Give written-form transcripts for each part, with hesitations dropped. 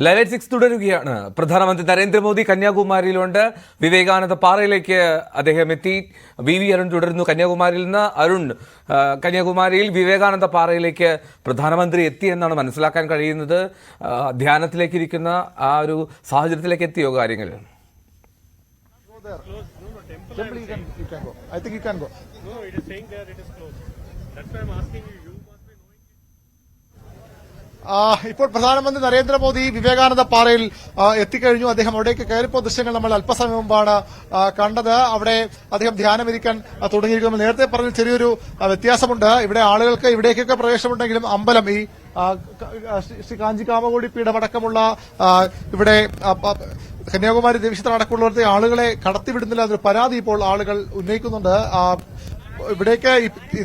Live 6 തുടരുകയാണ്. പ്രധാനമന്ത്രി നരേന്ദ്രമോദി കന്യാകുമാരിയിലുണ്ട്. വിവേകാനന്ദ പാറയിലേക്ക് അദ്ദേഹം എത്തി. വി അരുൺ തുടരുന്നു. കന്യാകുമാരിയിൽ നിന്ന് അരുൺ, കന്യാകുമാരിയിൽ വിവേകാനന്ദ പാറയിലേക്ക് പ്രധാനമന്ത്രി എത്തി എന്നാണ് മനസ്സിലാക്കാൻ കഴിയുന്നത്. ധ്യാനത്തിലേക്ക് ഇരിക്കുന്ന ആ ഒരു സാഹചര്യത്തിലേക്ക് എത്തിയോ കാര്യങ്ങൾ? ഇപ്പോൾ പ്രധാനമന്ത്രി നരേന്ദ്രമോദി വിവേകാനന്ദ പാറയിൽ എത്തിക്കഴിഞ്ഞു. അദ്ദേഹം അവിടേക്ക് കയറിപ്പോ ദൃശ്യങ്ങൾ നമ്മൾ അല്പസമയം മുമ്പാണ് കണ്ടത്. അവിടെ അദ്ദേഹം ധ്യാനമിരിക്കാൻ തുടങ്ങിയിരിക്കുന്നു. നേരത്തെ പറഞ്ഞ ചെറിയൊരു വ്യത്യാസമുണ്ട്. ഇവിടെ ആളുകൾക്ക് ഇവിടേക്കൊക്കെ പ്രവേശനമുണ്ടെങ്കിലും അമ്പലം ഈ ശ്രീ കാഞ്ചി കാമകോടി പീഠമടക്കമുള്ള ഇവിടെ കന്യാകുമാരി ദേവീക്ഷേത്രം അടക്കമുള്ളവരുടെ ആളുകളെ കടത്തിവിടുന്നില്ല എന്നൊരു പരാതി ഇപ്പോൾ ആളുകൾ ഉന്നയിക്കുന്നുണ്ട്. ഇവിടേക്ക്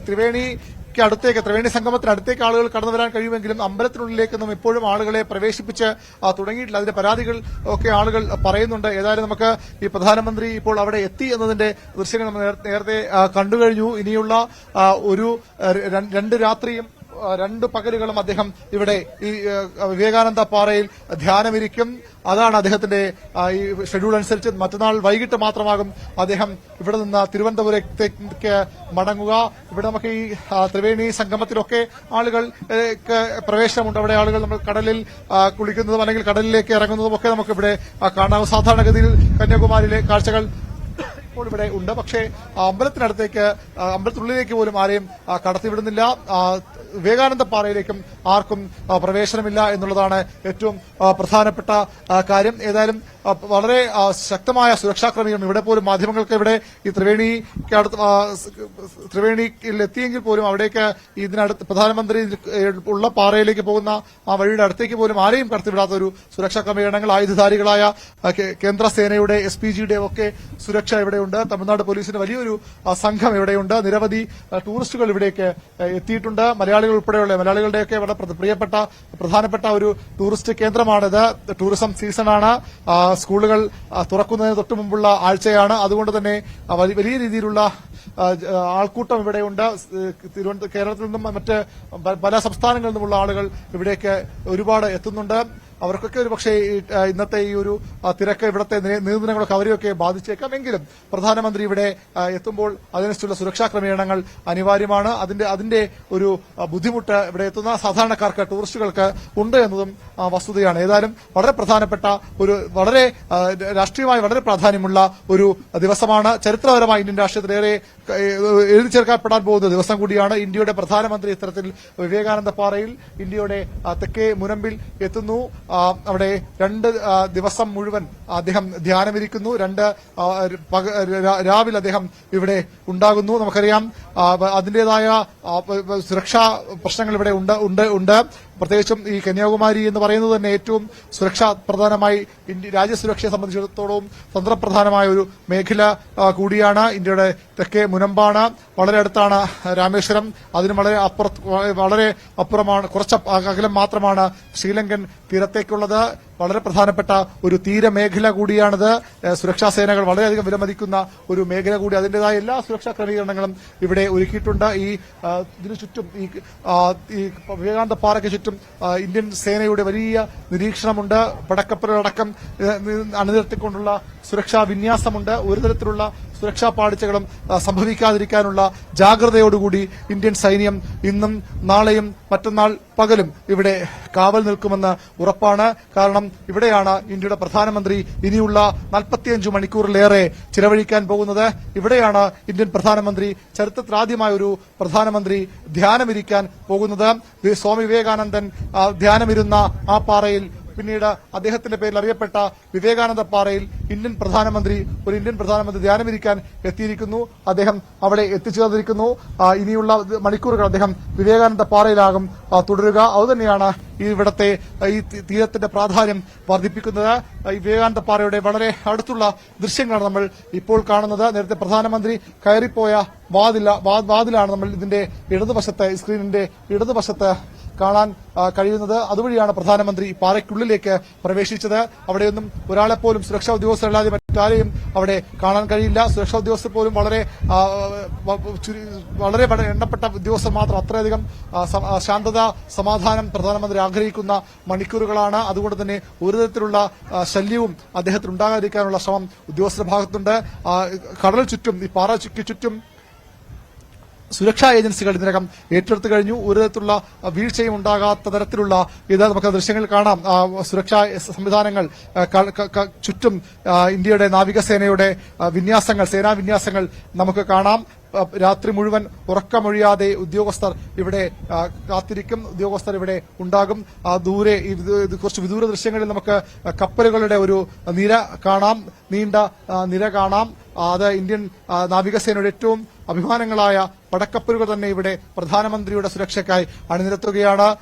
ത്രിവേണി സംഗമത്തിന് അടുത്തേക്ക് ആളുകൾ കടന്നു വരാൻ കഴിയുമെങ്കിലും അമ്പലത്തിനുള്ളിലേക്കൊന്നും ഇപ്പോഴും ആളുകളെ പ്രവേശിപ്പിച്ച് തുടങ്ങിയിട്ടില്ല. അതിന്റെ പരാതികൾ ഒക്കെ ആളുകൾ പറയുന്നുണ്ട്. ഏതായാലും നമുക്ക് ഈ പ്രധാനമന്ത്രി ഇപ്പോൾ അവിടെ എത്തി എന്നതിന്റെ ദൃശ്യങ്ങൾ നമ്മൾ നേരത്തെ കണ്ടുകഴിഞ്ഞു. ഇനിയുള്ള ഒരു 2 രാത്രിയും 2 പകലുകളും അദ്ദേഹം ഇവിടെ ഈ വിവേകാനന്ദ പാറയിൽ ധ്യാനമിരിക്കും. അതാണ് അദ്ദേഹത്തിന്റെ ഈ ഷെഡ്യൂൾ അനുസരിച്ച്. മറ്റന്നാൾ വൈകിട്ട് മാത്രമാകും അദ്ദേഹം ഇവിടെ നിന്ന് തിരുവനന്തപുരത്തേക്ക് മടങ്ങുക. ഇവിടെ നമുക്ക് ഈ ത്രിവേണി സംഗമത്തിലൊക്കെ ആളുകൾക്ക് പ്രവേശനമുണ്ട്. അവിടെ ആളുകൾ നമ്മൾ കടലിൽ കുളിക്കുന്നതും അല്ലെങ്കിൽ കടലിലേക്ക് ഇറങ്ങുന്നതും ഒക്കെ നമുക്ക് ഇവിടെ കാണാം. സാധാരണഗതിയിൽ കന്യാകുമാരിയിലെ കാഴ്ചകൾ ഇപ്പോൾ ഇവിടെ ഉണ്ട്. പക്ഷേ അമ്പലത്തിനുള്ളിലേക്ക് പോലും ആരെയും കടത്തിവിടുന്നില്ല. വിവേകാനന്ദ പാറയിലേക്കും ആർക്കും പ്രവേശനമില്ല എന്നുള്ളതാണ് ഏറ്റവും പ്രധാനപ്പെട്ട കാര്യം. ഏതായാലും വളരെ ശക്തമായ സുരക്ഷാ ക്രമീകരണം. ഇവിടെ പോലും മാധ്യമങ്ങൾക്ക് ഇവിടെ ഈ ത്രിവേണിയിൽ എത്തിയെങ്കിൽ പോലും അവിടേക്ക് ഇതിനടുത്ത് പ്രധാനമന്ത്രി ഉള്ള പാറയിലേക്ക് പോകുന്ന ആ വഴിയുടെ അടുത്തേക്ക് പോലും ആരെയും കടത്തിവിടാത്ത ഒരു സുരക്ഷാ ക്രമീകരണങ്ങൾ. ആയുധധാരികളായ കേന്ദ്രസേനയുടെ SPGയുടെ ഒക്കെ സുരക്ഷ ഇവിടെയുണ്ട്. തമിഴ്നാട് പോലീസിന്റെ വലിയൊരു സംഘം ഇവിടെയുണ്ട്. നിരവധി ടൂറിസ്റ്റുകൾ ഇവിടേക്ക് എത്തിയിട്ടുണ്ട്. മലയാളികൾ ഉൾപ്പെടെയുള്ള മലയാളികളുടെയൊക്കെ വളരെ പ്രിയപ്പെട്ട പ്രധാനപ്പെട്ട ഒരു ടൂറിസ്റ്റ് കേന്ദ്രമാണിത്. ടൂറിസം സീസണാണ്. സ്കൂളുകൾ തുറക്കുന്നതിന് തൊട്ടു മുമ്പുള്ള ആഴ്ചയാണ്. അതുകൊണ്ട് തന്നെ വലിയ രീതിയിലുള്ള ആൾക്കൂട്ടം ഇവിടെയുണ്ട്. കേരളത്തിൽ നിന്നും മറ്റ് പല സംസ്ഥാനങ്ങളിൽ നിന്നുമുള്ള ആളുകൾ ഇവിടേക്ക് ഒരുപാട് എത്തുന്നുണ്ട്. അവർക്കൊക്കെ ഒരു പക്ഷേ ഇന്നത്തെ ഈ ഒരു തിരക്ക്, ഇവിടുത്തെ നിയന്ത്രണങ്ങളൊക്കെ അവരെയൊക്കെ ബാധിച്ചേക്കാം. എങ്കിലും പ്രധാനമന്ത്രി ഇവിടെ എത്തുമ്പോൾ അതിനനുസരിച്ചുള്ള സുരക്ഷാ ക്രമീകരണങ്ങൾ അനിവാര്യമാണ്. അതിന്റെ ഒരു ബുദ്ധിമുട്ട് ഇവിടെ എത്തുന്ന സാധാരണക്കാർക്ക്, ടൂറിസ്റ്റുകൾക്ക് ഉണ്ട് എന്നതും വസ്തുതയാണ്. ഏതായാലും വളരെ പ്രധാനപ്പെട്ട വളരെ രാഷ്ട്രീയമായി വളരെ പ്രാധാന്യമുള്ള ഒരു ദിവസമാണ്. ചരിത്രപരമായി ഇന്ത്യൻ രാഷ്ട്രീയത്തിലേറെ എഴുതി ചേർക്കപ്പെടാൻ പോകുന്ന ദിവസം കൂടിയാണ്. ഇന്ത്യയുടെ പ്രധാനമന്ത്രി ഇത്തരത്തിൽ വിവേകാനന്ദ പാറയിൽ ഇന്ത്യയുടെ തെക്കേ മുനമ്പിൽ എത്തുന്നു. അവിടെ 2 ദിവസം മുഴുവൻ അദ്ദേഹം ധ്യാനമിരിക്കുന്നു. രാവിലെ അദ്ദേഹം ഇവിടെ ഉണ്ടാകുന്നു. നമുക്കറിയാം അതിന്റേതായ സുരക്ഷാ പ്രശ്നങ്ങൾ ഇവിടെ ഉണ്ട്. പ്രത്യേകിച്ചും ഈ കന്യാകുമാരി എന്ന് പറയുന്നത് തന്നെ ഏറ്റവും സുരക്ഷാ പ്രധാനമായി രാജ്യസുരക്ഷയെ സംബന്ധിച്ചിടത്തോളം തന്ത്രപ്രധാനമായ ഒരു മേഖല കൂടിയാണ്. ഇന്ത്യയുടെ തെക്കേ മുനമ്പാണ്. വളരെ അടുത്താണ് രാമേശ്വരം. അതിന് വളരെ അപ്പുറമാണ്, കുറച്ച് അകലം മാത്രമാണ് ശ്രീലങ്കൻ തീരത്തേക്കുള്ളത്. വളരെ പ്രധാനപ്പെട്ട ഒരു തീരമേഖല കൂടിയാണിത്. സുരക്ഷാ സേനകൾ വളരെയധികം വിലമതിക്കുന്ന ഒരു മേഖല കൂടി. അതിന്റേതായ എല്ലാ സുരക്ഷാ ക്രമീകരണങ്ങളും ഇവിടെ ഒരുക്കിയിട്ടുണ്ട്. ഇതിനു ചുറ്റും ഈ വിവേകാനന്ദ പാറയ്ക്ക് ചുറ്റും ഇന്ത്യൻ സേനയുടെ വലിയ നിരീക്ഷണമുണ്ട്. പടക്കപ്പലുകളടക്കം അണിനിരത്തിക്കൊണ്ടുള്ള സുരക്ഷാ വിന്യാസമുണ്ട്. ഒരു തരത്തിലുള്ള സുരക്ഷാ പാളിച്ചകളും സംഭവിക്കാതിരിക്കാനുള്ള ജാഗ്രതയോടുകൂടി ഇന്ത്യൻ സൈന്യം ഇന്നും നാളെയും മറ്റന്നാൾ പകലും ഇവിടെ കാവൽ നിൽക്കുമെന്ന് ഉറപ്പാണ്. കാരണം ഇവിടെയാണ് ഇന്ത്യയുടെ പ്രധാനമന്ത്രി ഇനിയുള്ള 45 മണിക്കൂറിലേറെ ചിലവഴിക്കാൻ പോകുന്നത്. ഇവിടെയാണ് ഇന്ത്യൻ പ്രധാനമന്ത്രി, ചരിത്രത്തിലാദ്യമായ ഒരു പ്രധാനമന്ത്രി ധ്യാനമിരിക്കാൻ പോകുന്നത്. സ്വാമി വിവേകാനന്ദൻ ധ്യാനമിരുന്ന ആ പാറയിൽ, പിന്നീട് അദ്ദേഹത്തിന്റെ പേരിൽ അറിയപ്പെട്ട വിവേകാനന്ദ പാറയിൽ ഒരു ഇന്ത്യൻ പ്രധാനമന്ത്രി ധ്യാനമിരിക്കാൻ എത്തിയിരിക്കുന്നു. അദ്ദേഹം അവിടെ എത്തിച്ചേർന്നിരിക്കുന്നു. ഇനിയുള്ള മണിക്കൂറുകൾ അദ്ദേഹം വിവേകാനന്ദ പാറയിലാകും തുടരുക. അതുതന്നെയാണ് ഇവിടത്തെ ഈ തീരത്തിന്റെ പ്രാധാന്യം വർദ്ധിപ്പിക്കുന്നത്. ഈ വിവേകാനന്ദ പാറയുടെ വളരെ അടുത്തുള്ള ദൃശ്യങ്ങളാണ് നമ്മൾ ഇപ്പോൾ കാണുന്നത്. നേരത്തെ പ്രധാനമന്ത്രി കയറിപ്പോയ വാതിലാണ് നമ്മൾ ഇതിന്റെ ഇടതുവശത്ത്, സ്ക്രീനിന്റെ ഇടതുവശത്ത് കാണാൻ കഴിയുന്നത്. അതുവഴിയാണ് പ്രധാനമന്ത്രി പാറയ്ക്കുള്ളിലേക്ക് പ്രവേശിച്ചത്. അവിടെയൊന്നും ഒരാളെപ്പോലും സുരക്ഷാ ഉദ്യോഗസ്ഥരല്ലാതെ ആരെയും അവിടെ കാണാൻ കഴിയില്ല. സുരക്ഷാ ഉദ്യോഗസ്ഥർ പോലും വളരെ എണ്ണപ്പെട്ട ഉദ്യോഗസ്ഥർ മാത്രം. അത്രയധികം ശാന്തത, സമാധാനം പ്രധാനമന്ത്രി ആഗ്രഹിക്കുന്ന മണിക്കൂറുകളാണ്. അതുകൊണ്ട് തന്നെ ഒരു തരത്തിലുള്ള ശല്യവും അദ്ദേഹത്തിന് ഉണ്ടാകാതിരിക്കാനുള്ള ശ്രമം ഉദ്യോഗസ്ഥരുടെ ഭാഗത്തുണ്ട്. കടൽ ചുറ്റും, ഈ പാറയ്ക്ക് ചുറ്റും സുരക്ഷാ ഏജൻസികൾ ഇതിനകം ഏറ്റെടുത്തു കഴിഞ്ഞു. ഒരു തരത്തിലുള്ള വീഴ്ചയും ഉണ്ടാകാത്ത തരത്തിലുള്ള ഇത് നമുക്ക് ദൃശ്യങ്ങൾ കാണാം. സുരക്ഷാ സംവിധാനങ്ങൾ ചുറ്റും ഇന്ത്യയുടെ നാവികസേനയുടെ സേനാ വിന്യാസങ്ങൾ നമുക്ക് കാണാം. രാത്രി മുഴുവൻ ഉറക്കമൊഴിയാതെ ഉദ്യോഗസ്ഥർ ഇവിടെ കാത്തിരിക്കും. ഉദ്യോഗസ്ഥർ ഇവിടെ ഉണ്ടാകും. ദൂരെ കുറച്ച് വിദൂര ദൃശ്യങ്ങളിൽ നമുക്ക് കപ്പലുകളുടെ ഒരു നിര കാണാം, നീണ്ട നിര കാണാം. അത് ഇന്ത്യൻ നാവികസേനയുടെ ഏറ്റവും അഭിമാനങ്ങളായ പടക്കപ്പലുകൾ തന്നെ ഇവിടെ പ്രധാനമന്ത്രിയുടെ സുരക്ഷയ്ക്കായി അണിനിരത്തുകയാണ്.